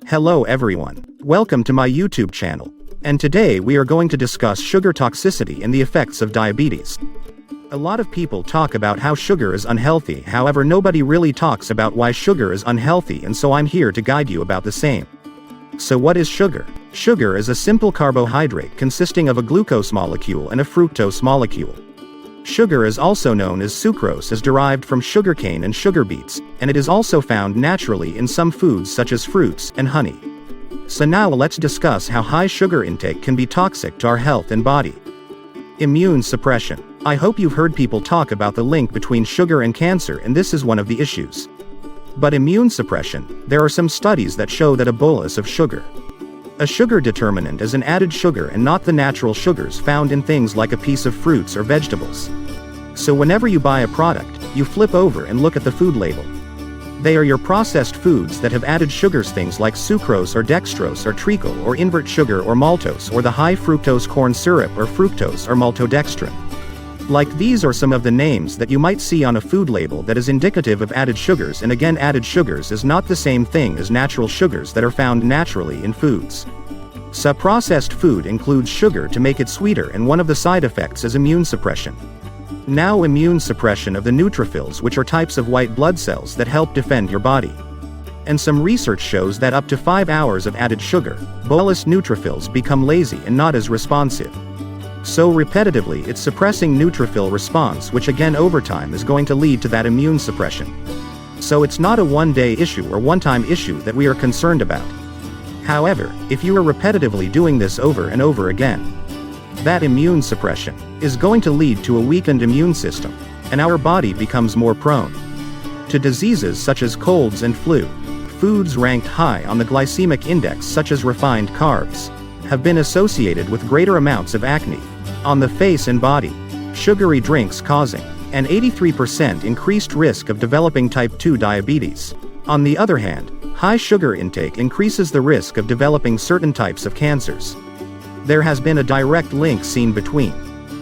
Hello everyone. Welcome to my YouTube channel. And today we are going to discuss sugar toxicity and the effects of diabetes. A lot of people talk about how sugar is unhealthy, however nobody really talks about why sugar is unhealthy, and so I'm here to guide you about the same. So what is sugar? Sugar is a simple carbohydrate consisting of a glucose molecule and a fructose molecule. Sugar is also known as sucrose, is derived from sugarcane and sugar beets, and it is also found naturally in some foods such as fruits and honey. So now let's discuss how high sugar intake can be toxic to our health and body. Immune suppression. I hope you've heard people talk about the link between sugar and cancer, and this is one of the issues. But immune suppression, there are some studies that show that a bolus of sugar. A sugar determinant is an added sugar and not the natural sugars found in things like a piece of fruits or vegetables. So whenever you buy a product, you flip over and look at the food label. They are your processed foods that have added sugars, things like sucrose or dextrose or treacle or invert sugar or maltose or the high fructose corn syrup or fructose or maltodextrin. Like these are some of the names that you might see on a food label that is indicative of added sugars, and again, added sugars is not the same thing as natural sugars that are found naturally in foods. So processed food includes sugar to make it sweeter, and one of the side effects is immune suppression. Now, immune suppression of the neutrophils, which are types of white blood cells that help defend your body. And some research shows that up to 5 hours of added sugar, bolus neutrophils become lazy and not as responsive. So repetitively it's suppressing neutrophil response, which again over time is going to lead to that immune suppression. So it's not a one-day issue or one-time issue that we are concerned about. However, if you are repetitively doing this over and over again, that immune suppression is going to lead to a weakened immune system, and our body becomes more prone to diseases such as colds and flu. Foods ranked high on the glycemic index, such as refined carbs, have been associated with greater amounts of acne on the face and body. Sugary drinks causing an 83% increased risk of developing type 2 diabetes. On the other hand, high sugar intake increases the risk of developing certain types of cancers. There has been a direct link seen between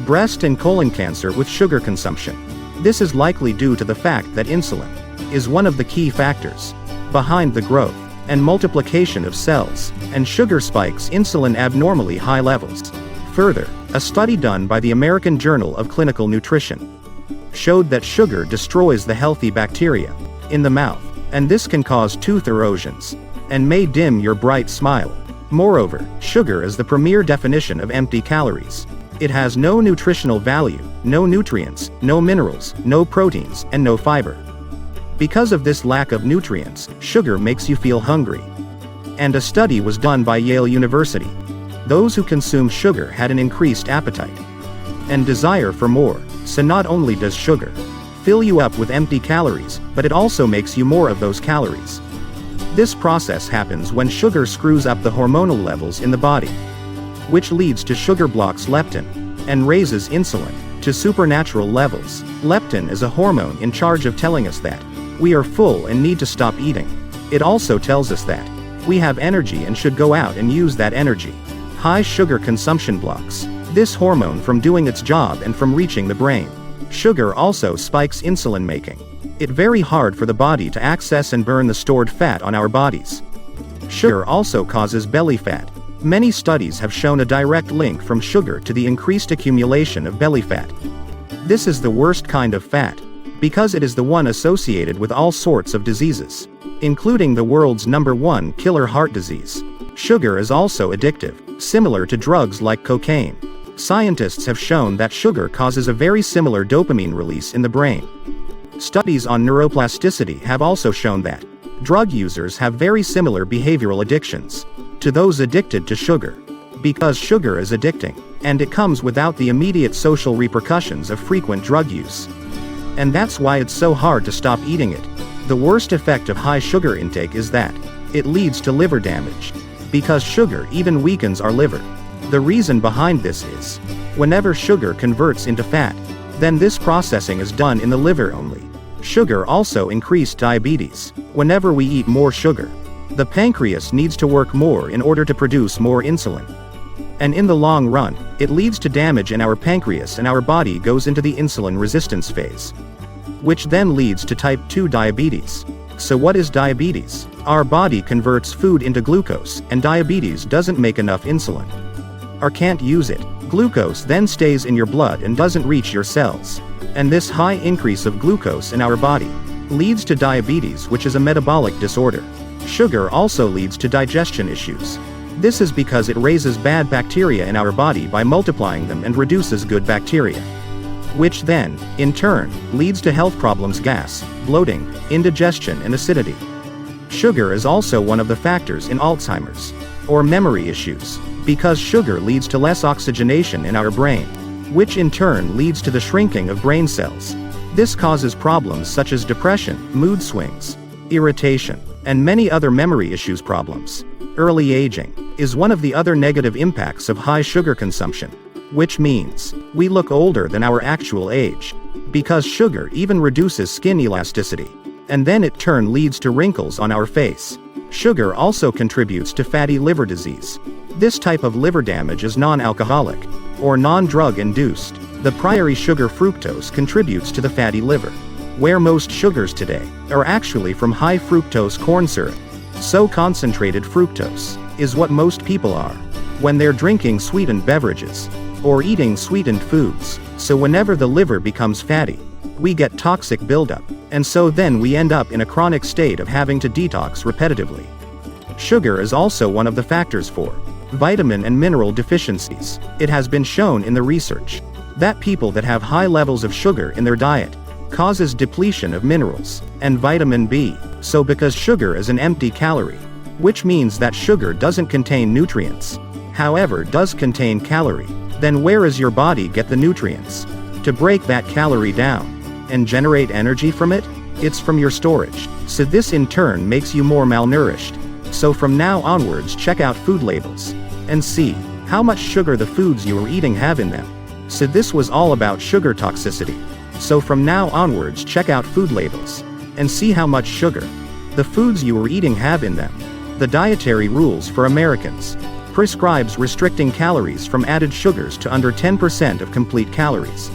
breast and colon cancer with sugar consumption. This is likely due to the fact that insulin is one of the key factors behind the growth and multiplication of cells, and sugar spikes insulin abnormally high levels. Further, a study done by the American Journal of Clinical Nutrition showed that sugar destroys the healthy bacteria in the mouth, and this can cause tooth erosions and may dim your bright smile. Moreover, sugar is the premier definition of empty calories. It has no nutritional value, no nutrients, no minerals, no proteins, and no fiber. Because of this lack of nutrients, sugar makes you feel hungry. And a study was done by Yale University. Those who consume sugar had an increased appetite and desire for more. So not only does sugar fill you up with empty calories, but it also makes you more of those calories. This process happens when sugar screws up the hormonal levels in the body, which leads to sugar blocks leptin and raises insulin to supernatural levels. Leptin is a hormone in charge of telling us that we are full and need to stop eating. It also tells us that we have energy and should go out and use that energy. High sugar consumption blocks this hormone from doing its job and from reaching the brain. Sugar also spikes insulin, making it very hard for the body to access and burn the stored fat on our bodies. Sugar also causes belly fat. Many studies have shown a direct link from sugar to the increased accumulation of belly fat. This is the worst kind of fat, because it is the one associated with all sorts of diseases, including the world's #1 killer, heart disease. Sugar is also addictive, similar to drugs like cocaine. Scientists have shown that sugar causes a very similar dopamine release in the brain. Studies on neuroplasticity have also shown that drug users have very similar behavioral addictions to those addicted to sugar, because sugar is addicting, and it comes without the immediate social repercussions of frequent drug use. And that's why it's so hard to stop eating it. The worst effect of high sugar intake is that it leads to liver damage, because sugar even weakens our liver. The reason behind this is, whenever sugar converts into fat, then this processing is done in the liver only. Sugar also increases diabetes. Whenever we eat more sugar, the pancreas needs to work more in order to produce more insulin. And in the long run, it leads to damage in our pancreas, and our body goes into the insulin resistance phase, which then leads to type 2 diabetes. So what is diabetes? Our body converts food into glucose, and diabetes doesn't make enough insulin, or can't use it. Glucose then stays in your blood and doesn't reach your cells. And this high increase of glucose in our body leads to diabetes, which is a metabolic disorder. Sugar also leads to digestion issues. This is because it raises bad bacteria in our body by multiplying them and reduces good bacteria, which then, in turn, leads to health problems: gas, bloating, indigestion, and acidity. Sugar is also one of the factors in Alzheimer's, or memory issues, because sugar leads to less oxygenation in our brain, which in turn leads to the shrinking of brain cells. This causes problems such as depression, mood swings, irritation, and many other memory issues problems. Early aging is one of the other negative impacts of high sugar consumption, which means we look older than our actual age, because sugar even reduces skin elasticity, and then it turn leads to wrinkles on our face. Sugar also contributes to fatty liver disease. This type of liver damage is non-alcoholic, or non-drug induced. The primary sugar fructose contributes to the fatty liver, where most sugars today are actually from high fructose corn syrup. So concentrated fructose is what most people are when they're drinking sweetened beverages or eating sweetened foods. So whenever the liver becomes fatty, we get toxic buildup, and so then we end up in a chronic state of having to detox repetitively. Sugar is also one of the factors for vitamin and mineral deficiencies. It has been shown in the research that people that have high levels of sugar in their diet causes depletion of minerals and vitamin B. So because sugar is an empty calorie, which means that sugar doesn't contain nutrients, however does contain calorie, then where is your body get the nutrients to break that calorie down and generate energy from it? It's from your storage. So this in turn makes you more malnourished. So from now onwards, check out food labels and see how much sugar the foods you are eating have in them. So this was all about sugar toxicity. So from now onwards, check out food labels and see how much sugar the foods you are eating have in them. The Dietary Rules for Americans prescribes restricting calories from added sugars to under 10% of complete calories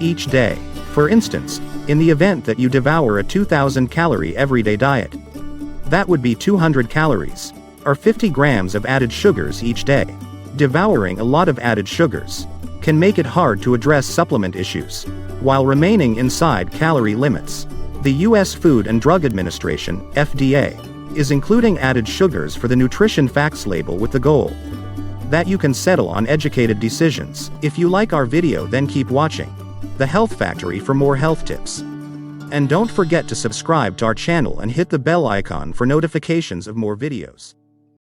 each day. For instance, in the event that you devour a 2,000 calorie everyday diet, that would be 200 calories, or 50 grams of added sugars each day. Devouring a lot of added sugars can make it hard to address supplement issues while remaining inside calorie limits. The U.S. Food and Drug Administration, FDA, is including added sugars for the nutrition facts label with the goal that you can settle on educated decisions. If you like our video, then keep watching The Health Factory for more health tips. And don't forget to subscribe to our channel and hit the bell icon for notifications of more videos.